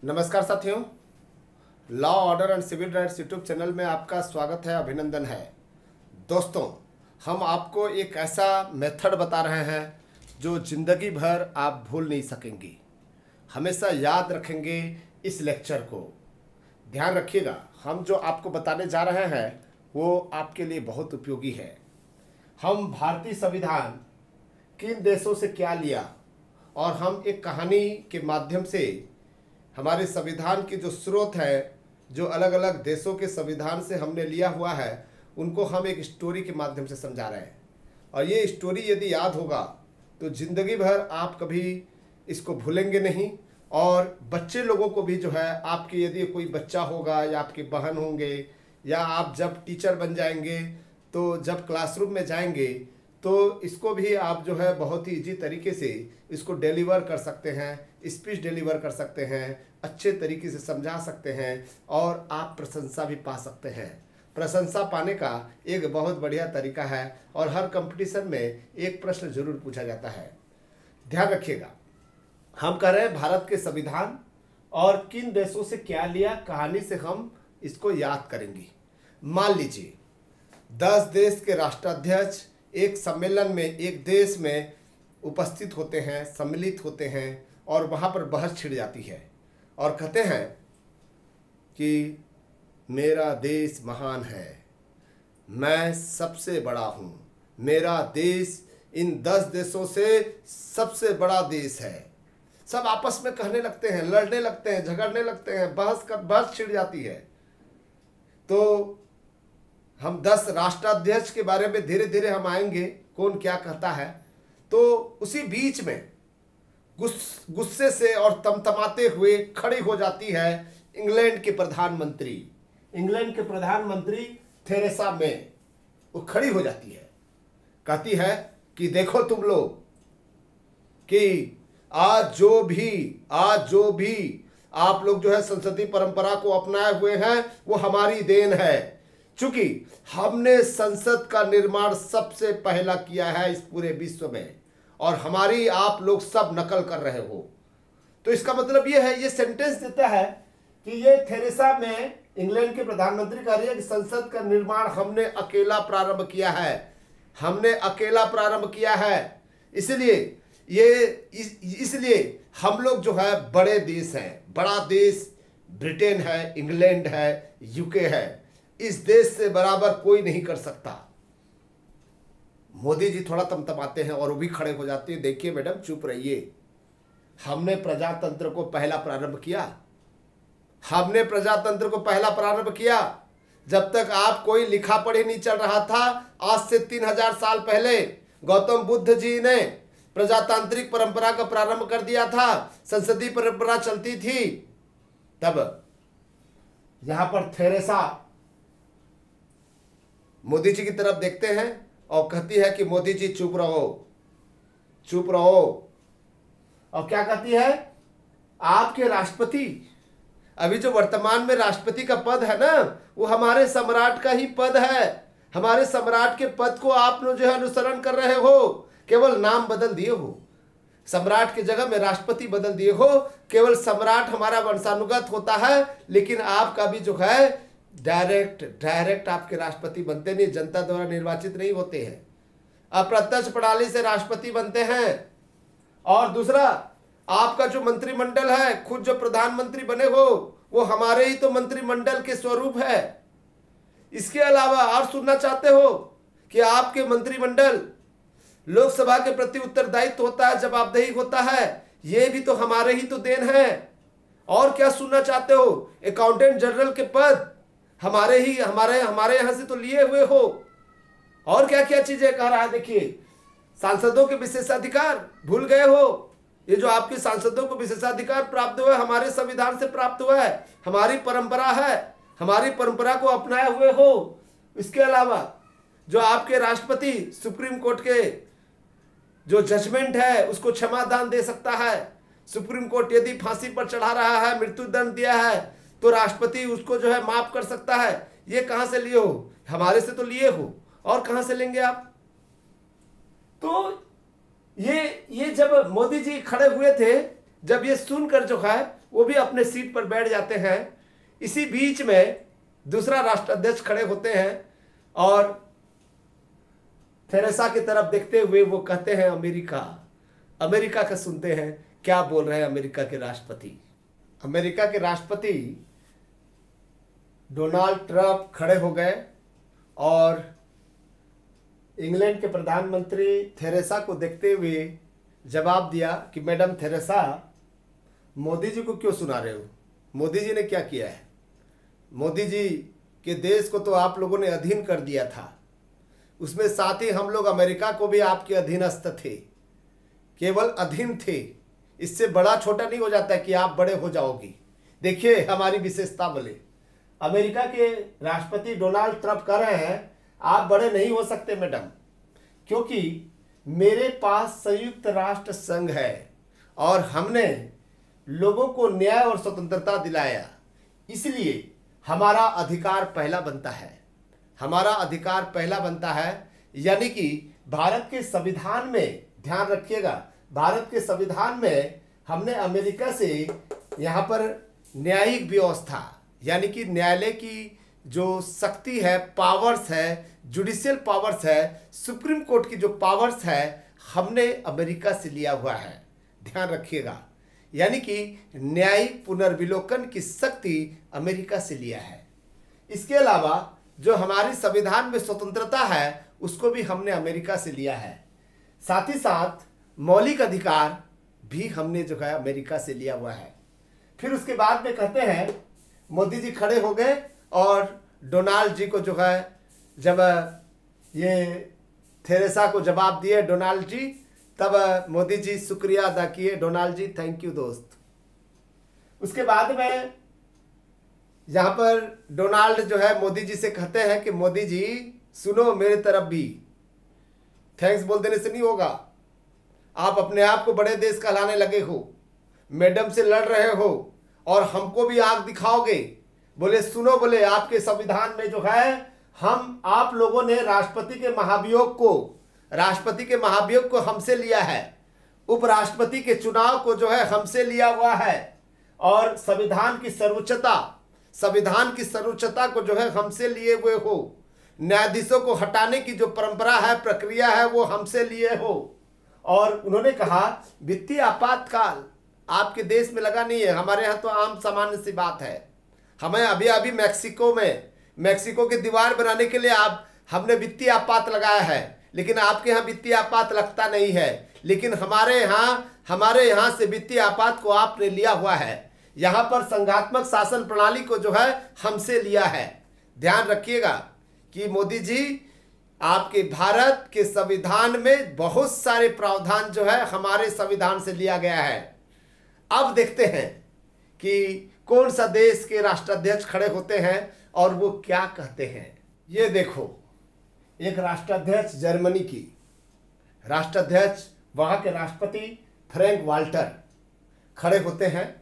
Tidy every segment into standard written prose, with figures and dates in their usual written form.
नमस्कार साथियों, law order and civil rights YouTube channel में आपका स्वागत है, अभिनंदन है। दोस्तों, हम आपको एक ऐसा मेथड बता रहे हैं जो ज़िंदगी भर आप भूल नहीं सकेंगी। हमेशा याद रखेंगे इस लेक्चर को। ध्यान रखिएगा, हम जो आपको बताने जा रहे हैं वो आपके लिए बहुत उपयोगी है। हम भारतीय संविधान किन देशों से क्या लिया और हम एक कहानी के माध्यम से हमारे संविधान के जो स्रोत है, जो अलग अलग देशों के संविधान से हमने लिया हुआ है, उनको हम एक स्टोरी के माध्यम से समझा रहे हैं। और ये स्टोरी यदि याद होगा तो ज़िंदगी भर आप कभी इसको भूलेंगे नहीं। और बच्चे लोगों को भी जो है, आपके यदि कोई बच्चा होगा या आपके बहन होंगे या आप जब टीचर बन जाएंगे तो जब क्लासरूम में जाएंगे तो इसको भी आप जो है बहुत ही इजी तरीके से इसको डिलीवर कर सकते हैं, स्पीच डिलीवर कर सकते हैं, अच्छे तरीके से समझा सकते हैं और आप प्रशंसा भी पा सकते हैं। प्रशंसा पाने का एक बहुत बढ़िया तरीका है और हर कंपटीशन में एक प्रश्न जरूर पूछा जाता है। ध्यान रखिएगा, हम कह रहे हैं भारत के संविधान और किन देशों से क्या लिया, कहानी से हम इसको याद करेंगे। मान लीजिए 10 देश के राष्ट्राध्यक्ष एक सम्मेलन में, एक देश में उपस्थित होते हैं, सम्मिलित होते हैं और वहाँ पर बहस छिड़ जाती है और कहते हैं कि मेरा देश महान है, मैं सबसे बड़ा हूँ, मेरा देश इन 10 देशों से सबसे बड़ा देश है। सब आपस में कहने लगते हैं, लड़ने लगते हैं, झगड़ने लगते हैं, बहस छिड़ जाती है। तो हम 10 राष्ट्राध्यक्ष के बारे में धीरे धीरे हम आएंगे, कौन क्या कहता है। तो उसी बीच में गुस्से से और तमतमाते हुए खड़ी हो जाती है इंग्लैंड के प्रधानमंत्री थेरेसा मे। वो खड़ी हो जाती है, कहती है कि देखो तुम लोग कि आज जो भी आप लोग जो है संसदीय परंपरा को अपनाए हुए हैं वो हमारी देन है, चूंकि हमने संसद का निर्माण सबसे पहला किया है इस पूरे विश्व में और हमारी आप लोग सब नकल कर रहे हो। तो इसका मतलब ये है, ये सेंटेंस देता है कि ये थेरेसा मे इंग्लैंड के प्रधानमंत्री कह रही है कि संसद का निर्माण हमने अकेला प्रारंभ किया है, इसलिए हम लोग जो है बड़े देश हैं। बड़ा देश ब्रिटेन है, इंग्लैंड है, यूके है, इस देश से बराबर कोई नहीं कर सकता। मोदी जी थोड़ा तमतमाते हैं और वो भी खड़े हो जाते हैं, देखिए मैडम चुप रहिए, हमने प्रजातंत्र को पहला प्रारंभ किया जब तक आप कोई लिखा पढ़ी नहीं चल रहा था। आज से 3000 साल पहले गौतम बुद्ध जी ने प्रजातांत्रिक परंपरा का प्रारंभ कर दिया था, संसदीय परंपरा चलती थी। तब यहां पर थेरेसा मोदी जी की तरफ देखते हैं और कहती है कि मोदी जी चुप रहो। और क्या कहती है, आपके राष्ट्रपति, अभी जो वर्तमान में राष्ट्रपति का पद है ना, वो हमारे सम्राट का ही पद है। हमारे सम्राट के पद को आप लोग जो है अनुसरण कर रहे हो, केवल नाम बदल दिए हो, सम्राट की जगह में राष्ट्रपति बदल दिए हो। केवल सम्राट हमारा वंशानुगत होता है, लेकिन आपका भी जो है डायरेक्ट आपके राष्ट्रपति बनते नहीं, जनता द्वारा निर्वाचित नहीं होते हैं, अप्रत्यक्ष प्रणाली से राष्ट्रपति बनते हैं। और दूसरा, आपका जो मंत्रिमंडल है, खुद जो प्रधानमंत्री बने हो वो हमारे ही तो मंत्रिमंडल के स्वरूप है। इसके अलावा आप सुनना चाहते हो कि आपके मंत्रिमंडल लोकसभा के प्रति उत्तरदायित्व होता है, जवाबदेही होता है, ये भी तो हमारे ही तो देन है। और क्या सुनना चाहते हो, अकाउंटेंट जनरल के पद हमारे यहां से तो लिए हुए हो। और क्या क्या चीजें कह रहा है, देखिए, सांसदों के विशेषाधिकार भूल गए हो। ये जो आपके सांसदों को विशेषाधिकार प्राप्त हुआ है, हमारे संविधान से प्राप्त हुआ है, हमारी परंपरा है, हमारी परंपरा को अपनाए हुए हो। इसके अलावा जो आपके राष्ट्रपति सुप्रीम कोर्ट के जो जजमेंट है उसको क्षमादान दे सकता है। सुप्रीम कोर्ट यदि फांसी पर चढ़ा रहा है, मृत्यु दंड दिया है, तो राष्ट्रपति उसको जो है माफ कर सकता है। ये कहां से लिए हो, हमारे से तो लिए हो, और कहां से लेंगे आप। तो ये जब मोदी जी खड़े हुए थे, जब ये सुनकर जो है वो भी अपने सीट पर बैठ जाते हैं। इसी बीच में दूसरा राष्ट्राध्यक्ष खड़े होते हैं और थेरेसा की तरफ देखते हुए वो कहते हैं अमेरिका। अमेरिका का सुनते हैं क्या बोल रहे हैं अमेरिका के राष्ट्रपति। अमेरिका के राष्ट्रपति डोनाल्ड ट्रंप खड़े हो गए और इंग्लैंड के प्रधानमंत्री थेरेसा को देखते हुए जवाब दिया कि मैडम थेरेसा, मोदी जी को क्यों सुना रहे हो? मोदी जी ने क्या किया है? मोदी जी के देश को तो आप लोगों ने अधीन कर दिया था, उसमें साथ ही हम लोग अमेरिका को भी आपके अधीनस्थ थे, केवल अधीन थे। इससे बड़ा छोटा नहीं हो जाता है कि आप बड़े हो जाओगी। देखिए हमारी विशेषता बोले, अमेरिका के राष्ट्रपति डोनाल्ड ट्रंप कह रहे हैं आप बड़े नहीं हो सकते मैडम, क्योंकि मेरे पास संयुक्त राष्ट्र संघ है और हमने लोगों को न्याय और स्वतंत्रता दिलाया, इसलिए हमारा अधिकार पहला बनता है। हमारा अधिकार पहला बनता है, यानी कि भारत के संविधान में, ध्यान रखिएगा, भारत के संविधान में हमने अमेरिका से यहाँ पर न्यायिक व्यवस्था यानी कि न्यायालय की जो शक्ति है, पावर्स है, जुडिशियल पावर्स है, सुप्रीम कोर्ट की जो पावर्स है, हमने अमेरिका से लिया हुआ है। ध्यान रखिएगा, यानी कि न्यायिक पुनर्विलोकन की शक्ति अमेरिका से लिया है। इसके अलावा जो हमारी संविधान में स्वतंत्रता है उसको भी हमने अमेरिका से लिया है। साथ ही साथ मौलिक अधिकार भी हमने जो है अमेरिका से लिया हुआ है। फिर उसके बाद में कहते हैं, मोदी जी खड़े हो गए और डोनाल्ड जी को जो है, जब ये थेरेसा को जवाब दिए डोनाल्ड जी, तब मोदी जी शुक्रिया अदा किए, डोनाल्ड जी थैंक यू दोस्त। उसके बाद में यहाँ पर डोनाल्ड जो है मोदी जी से कहते हैं कि मोदी जी सुनो, मेरे तरफ भी थैंक्स बोल देने से नहीं होगा। आप अपने आप को बड़े देश कहलाने लगे हो, मैडम से लड़ रहे हो और हमको भी आंख दिखाओगे। बोले सुनो, बोले आपके संविधान में जो है हम आप लोगों ने राष्ट्रपति के महाभियोग को हमसे लिया है, उपराष्ट्रपति के चुनाव को जो है हमसे लिया हुआ है, और संविधान की सर्वोच्चता को जो है हमसे लिए हुए हो, न्यायाधीशों को हटाने की जो परंपरा है, प्रक्रिया है, वो हमसे लिए हो। और उन्होंने कहा वित्तीय आपातकाल आपके देश में लगा नहीं है, हमारे यहाँ तो आम सामान्य सी बात है। हमें अभी मैक्सिको की दीवार बनाने के लिए हमने वित्तीय आपात लगाया है, लेकिन आपके यहाँ वित्तीय आपात लगता नहीं है। लेकिन हमारे यहाँ से वित्तीय आपात को आपने लिया हुआ है। यहाँ पर संघात्मक शासन प्रणाली को जो है हमसे लिया है। ध्यान रखिएगा कि मोदी जी, आपके भारत के संविधान में बहुत सारे प्रावधान जो है हमारे संविधान से लिया गया है। अब देखते हैं कि कौन सा देश के राष्ट्राध्यक्ष खड़े होते हैं और वो क्या कहते हैं। ये देखो, एक राष्ट्राध्यक्ष जर्मनी की राष्ट्राध्यक्ष, वहाँ के राष्ट्रपति फ्रैंक वाल्टर खड़े होते हैं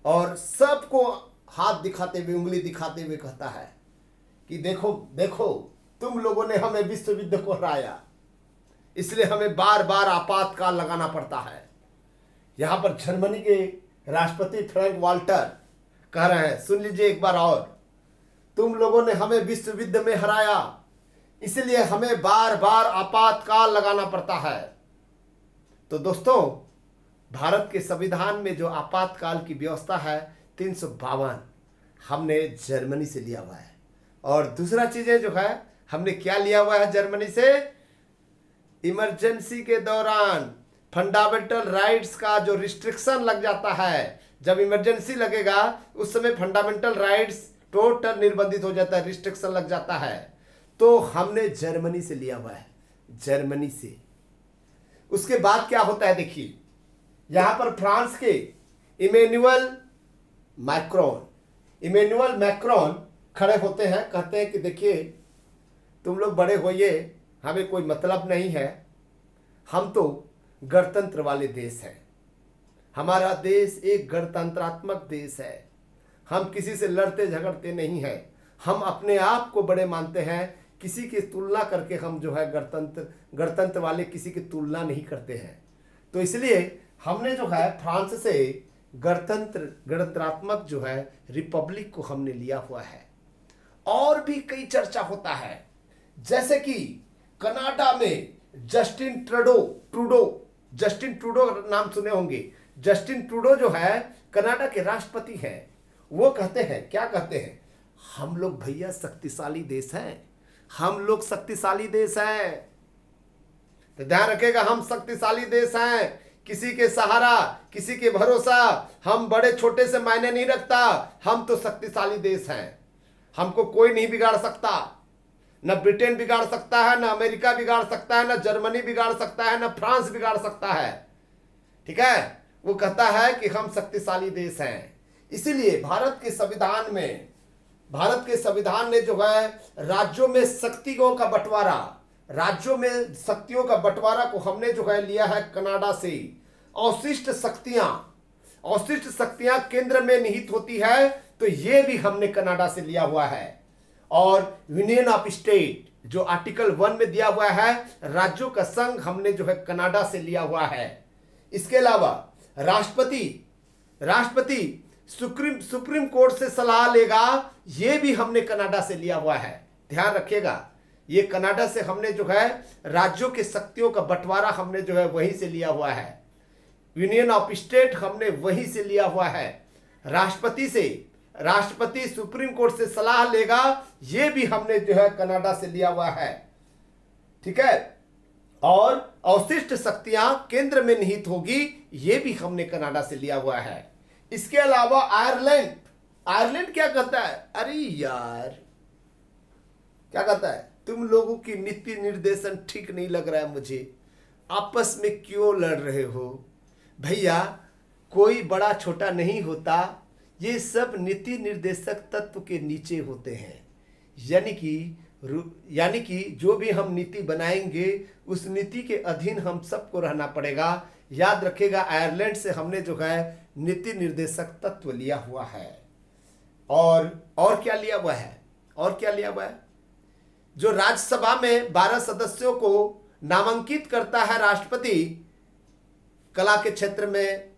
और सबको हाथ दिखाते हुए, उंगली दिखाते हुए कहता है कि देखो देखो, तुम लोगों ने हमें विश्व युद्ध को हराया, इसलिए हमें बार बार आपातकाल लगाना पड़ता है। यहाँ पर जर्मनी के राष्ट्रपति फ्रैंक वाल्टर कह रहे हैं, सुन लीजिए एक बार और, तुम लोगों ने हमें विश्व युद्ध में हराया, इसलिए हमें बार बार आपातकाल लगाना पड़ता है। तो दोस्तों, भारत के संविधान में जो आपातकाल की व्यवस्था है 352 हमने जर्मनी से लिया हुआ है। और दूसरा चीजें जो है हमने क्या लिया हुआ है जर्मनी से, इमरजेंसी के दौरान फंडामेंटल राइट्स का जो रिस्ट्रिक्शन लग जाता है, जब इमरजेंसी लगेगा उस समय फंडामेंटल राइट्स टोटल निर्बंधित हो जाता है, रिस्ट्रिक्शन लग जाता है, तो हमने जर्मनी से लिया हुआ है, जर्मनी से। उसके बाद क्या होता है देखिए, यहां पर फ्रांस के इमैनुअल मैक्रोन खड़े होते हैं, कहते हैं कि देखिए तुम लोग बड़े होइए, हमें कोई मतलब नहीं है, हम तो गणतंत्र वाले देश हैं, हमारा देश एक गणतंत्रात्मक देश है, हम किसी से लड़ते झगड़ते नहीं हैं, हम अपने आप को बड़े मानते हैं, किसी की तुलना करके हम जो है गणतंत्र वाले किसी की तुलना नहीं करते हैं। तो इसलिए हमने जो है फ्रांस से गणतंत्रात्मक जो है रिपब्लिक को हमने लिया हुआ है। और भी कई चर्चा होता है, जैसे कि कनाडा में जस्टिन ट्रूडो नाम सुने होंगे। जस्टिन ट्रूडो जो है कनाडा के राष्ट्रपति हैं। वो कहते हैं, क्या कहते हैं, हम लोग भैया शक्तिशाली देश हैं, हम लोग शक्तिशाली देश हैं। तो ध्यान रखिएगा, हम शक्तिशाली देश हैं, किसी के सहारा, किसी के भरोसा, हम बड़े छोटे से मायने नहीं रखता, हम तो शक्तिशाली देश हैं, हमको कोई नहीं बिगाड़ सकता। न ब्रिटेन बिगाड़ सकता है, न अमेरिका बिगाड़ सकता है, न जर्मनी बिगाड़ सकता है, न फ्रांस बिगाड़ सकता है। ठीक है, वो कहता है कि हम शक्तिशाली देश हैं। इसीलिए भारत के संविधान ने जो है राज्यों में शक्तियों का बंटवारा को हमने जो है लिया है कनाडा से। अवशिष्ट शक्तियां केंद्र में निहित होती है, तो ये भी हमने कनाडा से लिया हुआ है। और यूनियन ऑफ स्टेट जो आर्टिकल 1 में दिया हुआ है, राज्यों का संघ, हमने जो है कनाडा से लिया हुआ है। इसके अलावा राष्ट्रपति सुप्रीम कोर्ट से सलाह लेगा, ये भी हमने कनाडा से लिया हुआ है। ध्यान रखिएगा, ये कनाडा से हमने जो है राज्यों के शक्तियों का बंटवारा हमने जो है वहीं से लिया हुआ है। यूनियन ऑफ स्टेट हमने वहीं से लिया हुआ है। राष्ट्रपति सुप्रीम कोर्ट से सलाह लेगा, ये भी हमने जो है कनाडा से लिया हुआ है। ठीक है, और अवशिष्ट शक्तियां केंद्र में निहित होगी, ये भी हमने कनाडा से लिया हुआ है। इसके अलावा आयरलैंड क्या कहता है, अरे यार क्या कहता है, तुम लोगों की नीति निर्देशन ठीक नहीं लग रहा है मुझे, आपस में क्यों लड़ रहे हो भैया, कोई बड़ा छोटा नहीं होता, ये सब नीति निर्देशक तत्व के नीचे होते हैं। यानी कि जो भी हम नीति बनाएंगे उस नीति के अधीन हम सबको रहना पड़ेगा। याद रखिएगा, आयरलैंड से हमने जो है नीति निर्देशक तत्व लिया हुआ है। और क्या लिया हुआ है, जो राज्यसभा में 12 सदस्यों को नामांकित करता है राष्ट्रपति, कला के क्षेत्र में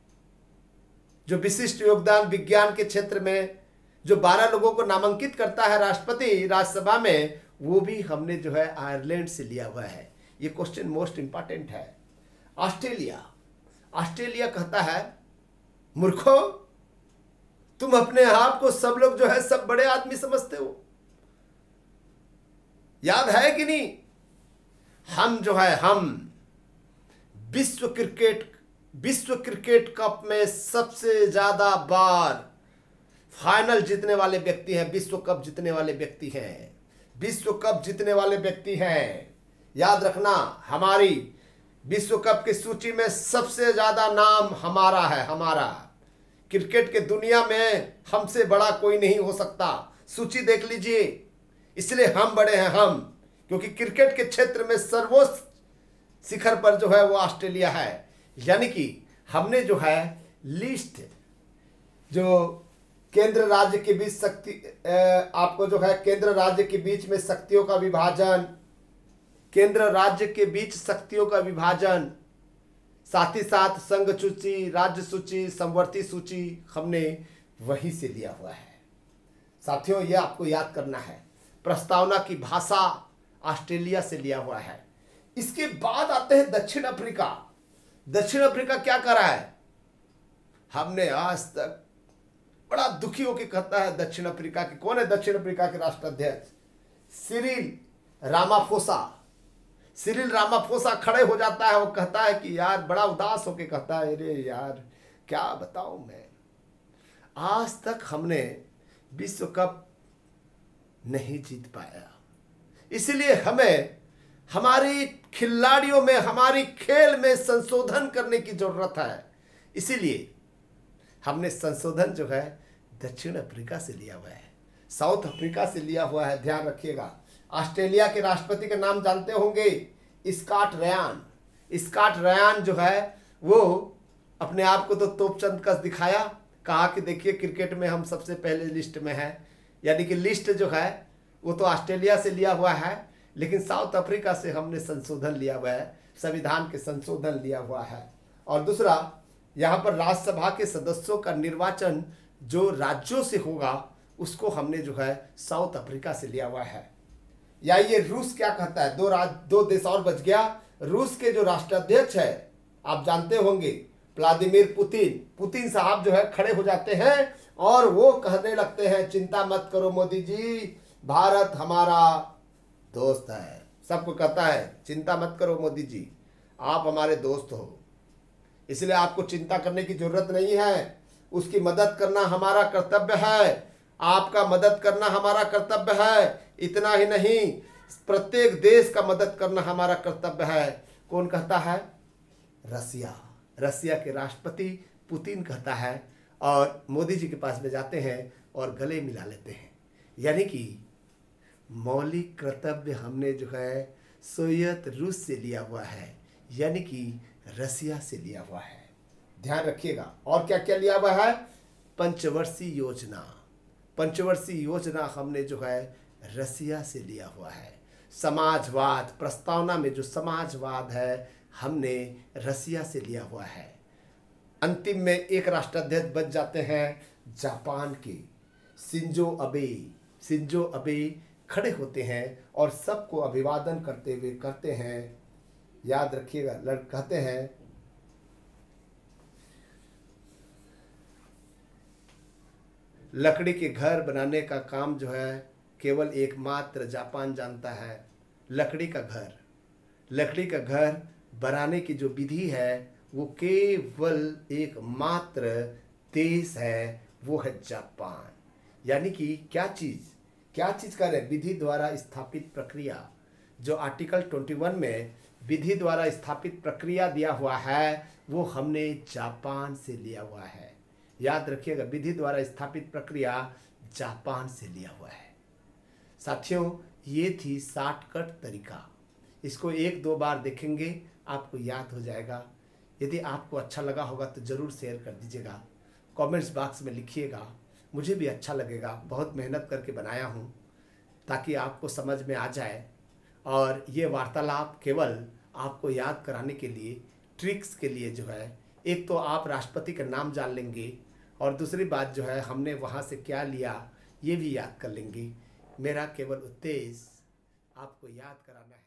जो विशिष्ट योगदान, विज्ञान के क्षेत्र में जो 12 लोगों को नामांकित करता है राष्ट्रपति राज्यसभा में, वो भी हमने जो है आयरलैंड से लिया हुआ है। ये क्वेश्चन मोस्ट इंपॉर्टेंट है। ऑस्ट्रेलिया कहता है, मूर्खो, तुम अपने आप को सब लोग जो है सब बड़े आदमी समझते हो, याद है कि नहीं, हम विश्व क्रिकेट कप में सबसे ज्यादा बार फाइनल जीतने वाले व्यक्ति हैं, विश्व कप जीतने वाले व्यक्ति हैं। याद रखना, हमारी विश्व कप की सूची में सबसे ज्यादा नाम हमारा। क्रिकेट के दुनिया में हमसे बड़ा कोई नहीं हो सकता, सूची देख लीजिए। इसलिए हम बड़े हैं, क्योंकि क्रिकेट के क्षेत्र में सर्वोच्च शिखर पर जो है वो ऑस्ट्रेलिया है। यानी कि हमने जो है लिस्ट, जो केंद्र राज्य के बीच आपको जो है केंद्र राज्य के बीच में शक्तियों का विभाजन, साथ ही साथ संघ सूची, राज्य सूची, समवर्ती सूची हमने वहीं से लिया हुआ है। साथियों, ये आपको याद करना है, प्रस्तावना की भाषा ऑस्ट्रेलिया से लिया हुआ है। इसके बाद आते हैं दक्षिण अफ्रीका क्या कर रहा है, हमने आज तक बड़ा दुखी होकर कहता है दक्षिण अफ्रीका के, कौन है दक्षिण अफ्रीका के राष्ट्राध्यक्ष, सिरिल रामाफोसा खड़े हो जाता है। वो कहता है कि यार, बड़ा उदास होकर कहता है, अरे यार क्या बताऊं मैं, आज तक हमने विश्व कप नहीं जीत पाया, इसलिए हमें हमारी खिलाड़ियों में, हमारी खेल में संशोधन करने की जरूरत है। इसीलिए हमने संशोधन जो है दक्षिण अफ्रीका से लिया हुआ है, साउथ अफ्रीका से लिया हुआ है। ध्यान रखिएगा। ऑस्ट्रेलिया के राष्ट्रपति का नाम जानते होंगे, स्कॉट रयान जो है वो अपने आप को तो तोपचंद कस दिखाया, कहा कि देखिए क्रिकेट में हम सबसे पहले लिस्ट में हैं। यानी कि लिस्ट जो है वो तो ऑस्ट्रेलिया से लिया हुआ है, लेकिन साउथ अफ्रीका से हमने संशोधन लिया हुआ है, संविधान के संशोधन लिया हुआ है। और दूसरा, यहाँ पर राज्यसभा के सदस्यों का निर्वाचन जो राज्यों से होगा उसको हमने जो है साउथ अफ्रीका से लिया हुआ है। या ये रूस क्या कहता है, दो देश और बच गया। रूस के जो राष्ट्राध्यक्ष है आप जानते होंगे व्लादिमीर पुतिन साहब जो है खड़े हो जाते हैं और वो कहने लगते हैं चिंता मत करो मोदी जी, भारत हमारा दोस्त है। सबको कहता है चिंता मत करो मोदी जी, आप हमारे दोस्त हो, इसलिए आपको चिंता करने की जरूरत नहीं है, उसकी मदद करना हमारा कर्तव्य है, आपका मदद करना हमारा कर्तव्य है। इतना ही नहीं, प्रत्येक देश का मदद करना हमारा कर्तव्य है। कौन कहता है? रसिया के राष्ट्रपति पुतिन कहता है और मोदी जी के पास में जाते हैं और गले मिला लेते हैं। यानी कि मौलिक कर्तव्य हमने जो है सोवियत रूस से लिया हुआ है, यानी कि रसिया से लिया हुआ है। ध्यान रखिएगा। और क्या क्या लिया हुआ है? पंचवर्षीय योजना हमने जो है रसिया से लिया हुआ है। समाजवाद प्रस्तावना में जो समाजवाद है हमने रसिया से लिया हुआ है। अंतिम में एक राष्ट्राध्यक्ष बच जाते हैं जापान के शिंजो अबे खड़े होते हैं और सबको अभिवादन करते हुए कहते हैं, याद रखिएगा, कहते हैं लकड़ी के घर बनाने का काम जो है केवल एकमात्र जापान जानता है। लकड़ी का घर बनाने की जो विधि है वो केवल एकमात्र देश है, वो है जापान। यानी कि क्या चीज कर रहे? विधि द्वारा स्थापित प्रक्रिया। जो आर्टिकल 21 में विधि द्वारा स्थापित प्रक्रिया दिया हुआ है वो हमने जापान से लिया हुआ है। याद रखिएगा, विधि द्वारा स्थापित प्रक्रिया जापान से लिया हुआ है। साथियों, ये थी शॉर्टकट तरीका। इसको 1-2 बार देखेंगे आपको याद हो जाएगा। यदि आपको अच्छा लगा होगा तो ज़रूर शेयर कर दीजिएगा, कमेंट्स बॉक्स में लिखिएगा, मुझे भी अच्छा लगेगा। बहुत मेहनत करके बनाया हूँ ताकि आपको समझ में आ जाए। और ये वार्तालाप केवल आपको याद कराने के लिए, ट्रिक्स के लिए जो है, एक तो आप राष्ट्रपति का नाम जान लेंगे और दूसरी बात जो है हमने वहाँ से क्या लिया ये भी याद कर लेंगे। मेरा केवल उद्देश्य आपको याद कराना है।